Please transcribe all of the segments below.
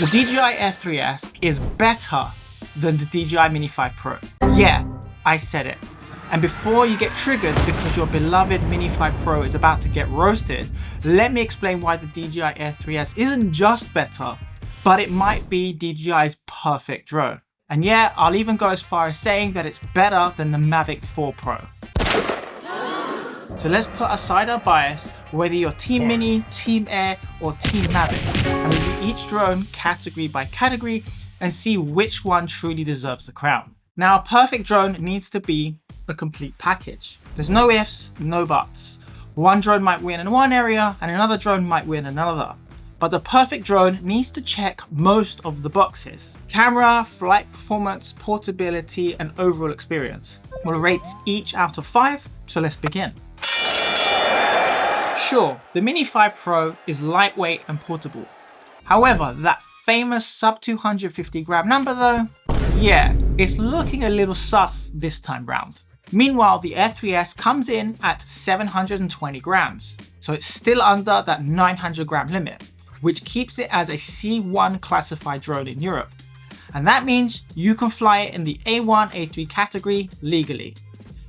The DJI Air 3S is better than the DJI Mini 5 Pro. Yeah, I said it. And before you get triggered because your beloved Mini 5 Pro is about to get roasted, let me explain why the DJI Air 3S isn't just better, but it might be DJI's perfect drone. And yeah, I'll even go as far as saying that it's better than the Mavic 4 Pro. So let's put aside our bias, whether you're Team Mini, Team Air, or Team Mavic, and review each drone category by category and see which one truly deserves the crown. Now, a perfect drone needs to be a complete package. There's no ifs, no buts. One drone might win in one area and another drone might win in another. But the perfect drone needs to check most of the boxes: camera, flight performance, portability, and overall experience. We'll rate each out of 5, so let's begin. Sure, the Mini 5 Pro is lightweight and portable. However, that famous sub 250 gram number though, yeah, it's looking a little sus this time round. Meanwhile, the Air 3S comes in at 720 grams, so it's still under that 900 gram limit, which keeps it as a C1 classified drone in Europe. And that means you can fly it in the A1, A3 category legally.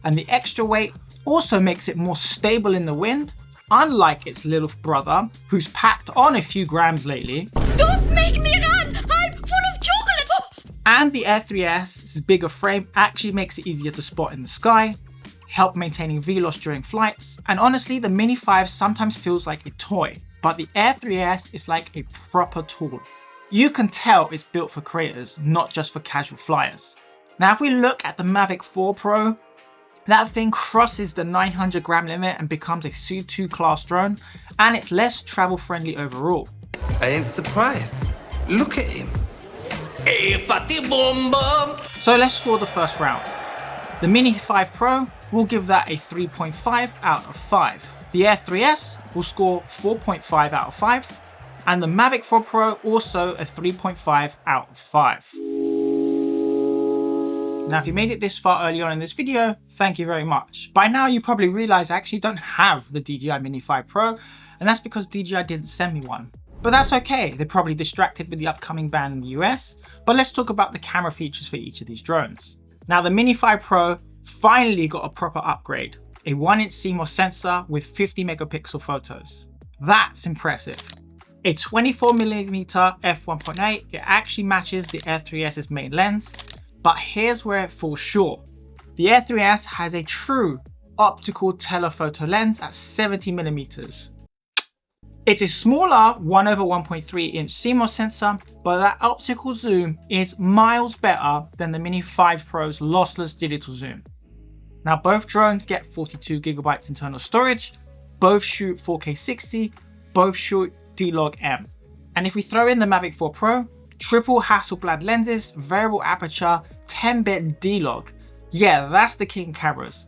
And the extra weight also makes it more stable in the wind, unlike its little brother, who's packed on a few grams lately. Don't make me run! I'm full of chocolate! Oh. And the Air 3S's bigger frame actually makes it easier to spot in the sky, help maintaining VLOS during flights, and honestly, the Mini 5 sometimes feels like a toy, but the Air 3S is like a proper tool. You can tell it's built for creators, not just for casual flyers. Now, if we look at the Mavic 4 Pro, that thing crosses the 900 gram limit and becomes a C2 class drone, and it's less travel friendly overall. I ain't surprised. Look at him. Hey, fatty bomba. So let's score the first round. The Mini 5 Pro will give that a 3.5 out of 5. The Air 3S will score 4.5 out of 5, and the Mavic 4 Pro also a 3.5 out of 5. Now, if you made it this far early on in this video, thank you very much. By now, you probably realize I actually don't have the DJI Mini 5 Pro, and that's because DJI didn't send me one. But that's okay, they're probably distracted with the upcoming ban in the US, but let's talk about the camera features for each of these drones. Now, the Mini 5 Pro finally got a proper upgrade, a 1-inch CMOS sensor with 50 megapixel photos. That's impressive. A 24mm f1.8, it actually matches the Air 3S's main lens, but here's where it falls short. The Air 3S has a true optical telephoto lens at 70mm. It's a smaller 1/1.3 inch CMOS sensor, but that optical zoom is miles better than the Mini 5 Pro's lossless digital zoom. Now, both drones get 42GB internal storage, both shoot 4K 60, both shoot D-Log-M. And if we throw in the Mavic 4 Pro, triple Hasselblad lenses, variable aperture, 10-bit D-Log. Yeah, that's the king cameras.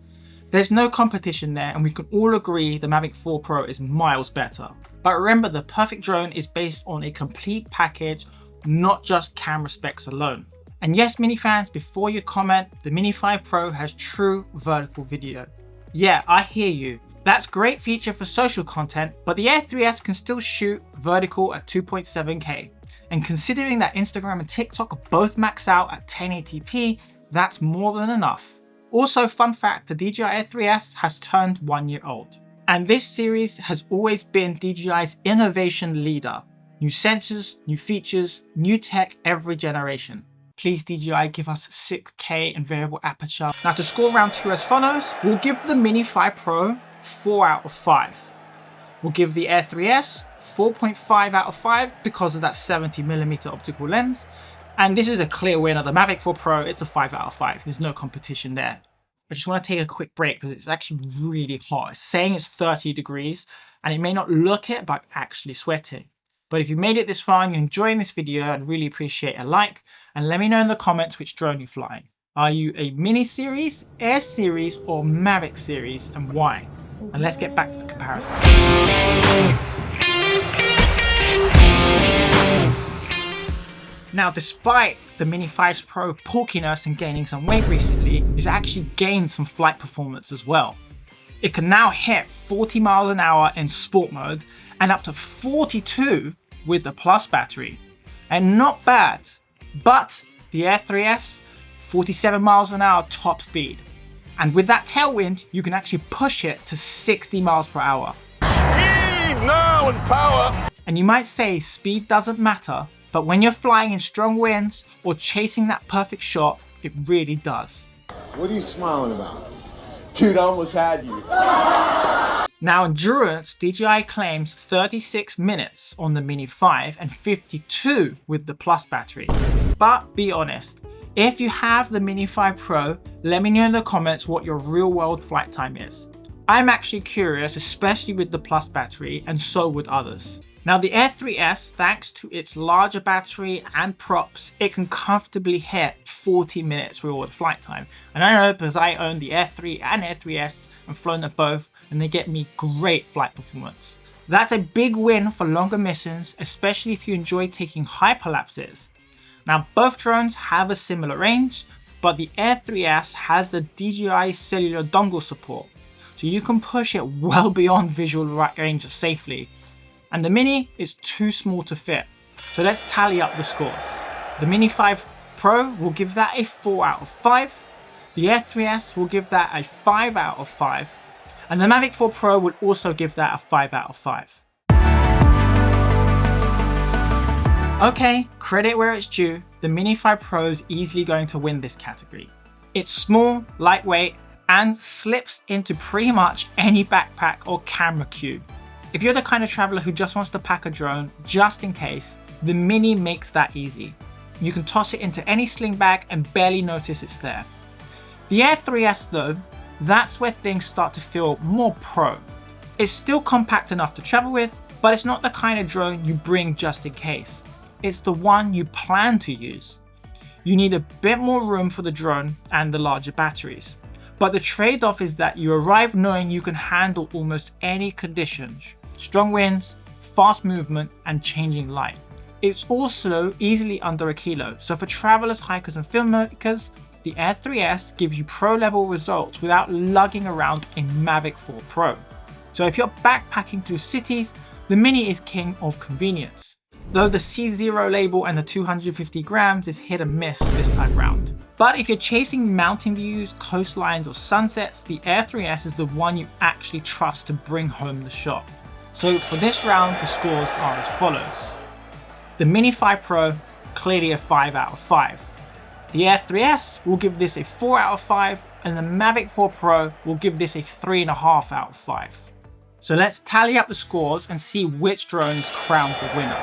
There's no competition there, and we can all agree the Mavic 4 Pro is miles better. But remember, the perfect drone is based on a complete package, not just camera specs alone. And yes, Mini fans, before you comment, the Mini 5 Pro has true vertical video. Yeah, I hear you. That's a great feature for social content, but the Air 3S can still shoot vertical at 2.7K. And considering that Instagram and TikTok both max out at 1080p, that's more than enough. Also, fun fact, the DJI Air 3S has turned 1 year old. And this series has always been DJI's innovation leader. New sensors, new features, new tech every generation. Please DJI, give us 6K and variable aperture. Now, to score round 2 as follows, we'll give the Mini 5 Pro 4 out of 5. We'll give the Air 3S 4.5 out of 5 because of that 70mm optical lens. And this is a clear winner. The Mavic 4 Pro, it's a 5 out of 5. There's no competition there. I just want to take a quick break because it's actually really hot. It's saying it's 30 degrees and it may not look it, but I'm actually sweating. But if you made it this far and you're enjoying this video, I'd really appreciate a like, and let me know in the comments which drone you're flying. Are you a Mini series, Air series, or Mavic series, and why? And let's get back to the comparison. Now, despite the Mini 5 Pro porkiness and gaining some weight recently, it's actually gained some flight performance as well. It can now hit 40 miles an hour in sport mode and up to 42 with the Plus battery. and not bad. But the Air 3S, 47 miles an hour top speed. And with that tailwind, you can actually push it to 60 miles per hour. Speed now and power. And you might say speed doesn't matter, but when you're flying in strong winds or chasing that perfect shot, it really does. What are you smiling about? Dude, I almost had you. Now endurance, DJI claims 36 minutes on the Mini 5 and 52 with the Plus battery. But be honest, if you have the Mini 5 Pro, let me know in the comments what your real world flight time is. I'm actually curious, especially with the Plus battery, and so would others. Now the Air 3S, thanks to its larger battery and props, it can comfortably hit 40 minutes real world flight time. And I know because I own the Air 3 and Air 3S and flown them both, and they get me great flight performance. That's a big win for longer missions, especially if you enjoy taking hyperlapses. Now both drones have a similar range, but the Air 3S has the DJI cellular dongle support, so you can push it well beyond visual range safely. And the Mini is too small to fit. So let's tally up the scores. The Mini 5 Pro will give that a 4 out of 5. The Air 3S will give that a 5 out of 5. And the Mavic 4 Pro would also give that a 5 out of 5. Okay, credit where it's due, the Mini 5 Pro is easily going to win this category. It's small, lightweight, and slips into pretty much any backpack or camera cube. If you're the kind of traveler who just wants to pack a drone just in case, the Mini makes that easy. You can toss it into any sling bag and barely notice it's there. The Air 3S though, that's where things start to feel more pro. It's still compact enough to travel with, but it's not the kind of drone you bring just in case. It's the one you plan to use. You need a bit more room for the drone and the larger batteries. But the trade-off is that you arrive knowing you can handle almost any conditions. Strong winds, fast movement, and changing light. It's also easily under a kilo, so for travelers, hikers, and filmmakers, the Air 3S gives you pro-level results without lugging around a Mavic 4 Pro. So if you're backpacking through cities, the Mini is king of convenience. Though the C0 label and the 250 grams is hit and miss this time round. But if you're chasing mountain views, coastlines, or sunsets, the Air 3S is the one you actually trust to bring home the shot. So for this round, the scores are as follows. The Mini 5 Pro, clearly a 5 out of 5. The Air 3S will give this a 4 out of 5, and the Mavic 4 Pro will give this a 3.5 out of 5. So let's tally up the scores and see which drones crowned the winner.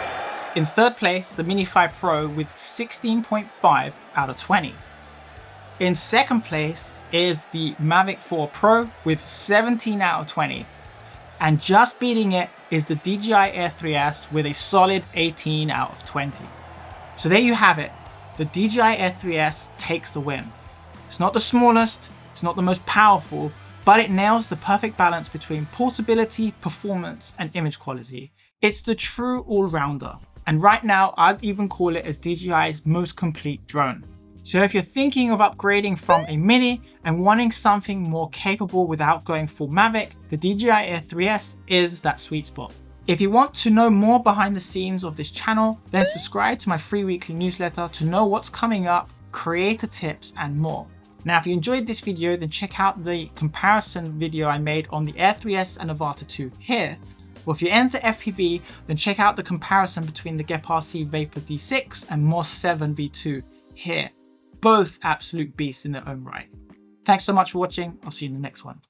In third place, the Mini 5 Pro with 16.5 out of 20. In second place is the Mavic 4 Pro with 17 out of 20. And just beating it is the DJI Air 3S with a solid 18 out of 20. So there you have it. The DJI Air 3S takes the win. It's not the smallest, it's not the most powerful, but it nails the perfect balance between portability, performance, and image quality. It's the true all-rounder. And right now, I'd even call it as DJI's most complete drone. So if you're thinking of upgrading from a Mini and wanting something more capable without going full Mavic, the DJI Air 3S is that sweet spot. If you want to know more behind the scenes of this channel, then subscribe to my free weekly newsletter to know what's coming up, creator tips, and more. Now, if you enjoyed this video, then check out the comparison video I made on the Air 3S and Avata 2 here. Or if you're into FPV, then check out the comparison between the GEPRC Vapor D6 and Moss 7 V2 here. Both absolute beasts in their own right. Thanks so much for watching. I'll see you in the next one.